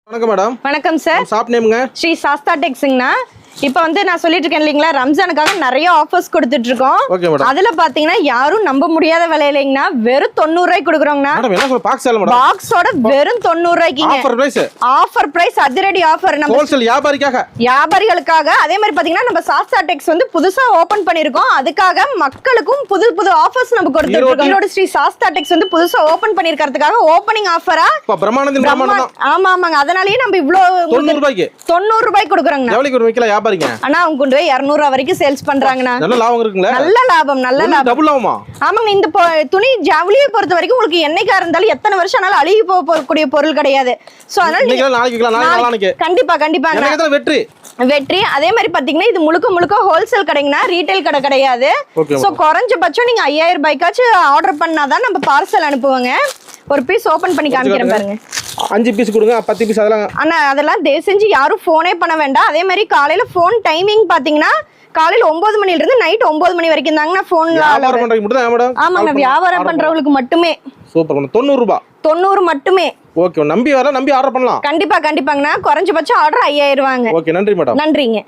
வணக்கம் மேடம். வணக்கம் sir. Shop நேம்ங்க? Sri Sastha டெக்ஸ்ங்கண்ணா. இப்போ வந்து நான் சொல்லிட்டு இருக்கேன் இல்லைங்களா, ரம்ஜானுக்காக நிறைய ஆஃபர்ஸ் கொடுத்துட்டு இருக்கோம். Okay madam. அதுல பாத்தீங்கன்னா யாரும் நம்ப முடியாத விலையிலங்கண்ணா, வெறும் 90 ரூபாய்க்கு கொடுக்குறோங்கண்ணா. மேடம் என்ன சொல்ற பாக்ஸ் சேல் மேடம்? பாக்ஸோட வெறும் 90 ரூபாய்க்குங்க. Offer price. ஆஃபர் பிரைஸ் அதிரடி ஆஃபர். நம்ம ஹோல்சேல் வியாபாரிகளுக்காக. அதே மாதிரி பாத்தீங்கன்னா நம்ம சாஸ்தா டெக்ஸ் வந்து புதுசா ஓபன் பண்ணிருக்கோம். அதுக்காக மக்களுக்கும் புது புது ஆஃபர்ஸ் நம்ம கொடுத்துட்டு இருக்கோம். ஈரோடு ஸ்ரீ சாஸ்தா டெக்ஸ் வந்து புதுசா ஓபன் பண்ணிருக்கிறதுக்காக ஓபனிங் ஆஃபரா பிரமாணத்தின் பிரமாணம். ஆமா ஆமாங்க. அதனாலயே நம்ம இவ்ளோ 90 ரூபாய்க்கு 90 ரூபாய்க்கு கொடுக்குறோங்க. எவ்வளவுக்கு ஒரு விக்கல வியாபாரிங்க? அண்ணா அவங்க கொண்டு போய் 200 ரூபாய் வரைக்கும் சேல்ஸ் பண்றாங்கண்ணா. நல்ல லாபம் இருக்குங்களா? நல்ல லாபம், நல்ல லாபம். டபுள் ஆகுமா? ஆமாங்க. இந்த துணி ஜவுளியை பொறுத்த வரைக்கும் உங்களுக்கு என்னைக்கா இருந்தாலும் எத்தனை வருஷம் ஆனாலும் அழுகி போகக்கூடிய பொருள் கிடையாது. சோ அதனால நாளைக்கு கண்டிப்பா கண்டிப்பா வெற்றி வெற்றி. அதே மாதிரி பாத்தீங்கன்னா இது முழுக்க முழுக்க ஹோல்சேல் கடைங்கண்ணா, ரீட்டைல் கடை கிடையாது. சோ குறைஞ்சபட்சம் நீங்க 5000 ரூபாய்க்காச்சும் ஆர்டர் பண்ணாதான் நம்ம பார்சல் அனுப்புவாங்க. ஒரு பீஸ் ஓபன் பண்ணி காமிக்கிறேன் பாருங்க. 5 பீஸ் கொடுங்க, 10 பீஸ் அதெல்லாம். அண்ணா அதெல்லாம் தயவு செஞ்சு யாரும் போனே பண்ண வேண்டாம். அதே மாதிரி காலையில போன் டைமிங் பாத்தீங்கன்னா காலையில 9 மணில இருந்து நைட் 9 மணி வரைக்கும் தாங்கண்ணா போன்ல. ஆமாங்க, வியாபாரம் பண்றவங்களுக்கு மட்டுமே. சூப்பர். 90 ரூபாய் 90 மட்டுமே. ஓகே, நம்பி ஆர்டர் பண்ணலாம். கண்டிப்பா கண்டிப்பாங்கண்ணா. குறைஞ்சபட்சம் ஆர்டர் 5000 ரூபாங்க. ஓகே, நன்றி மேடம். நன்றிங்க.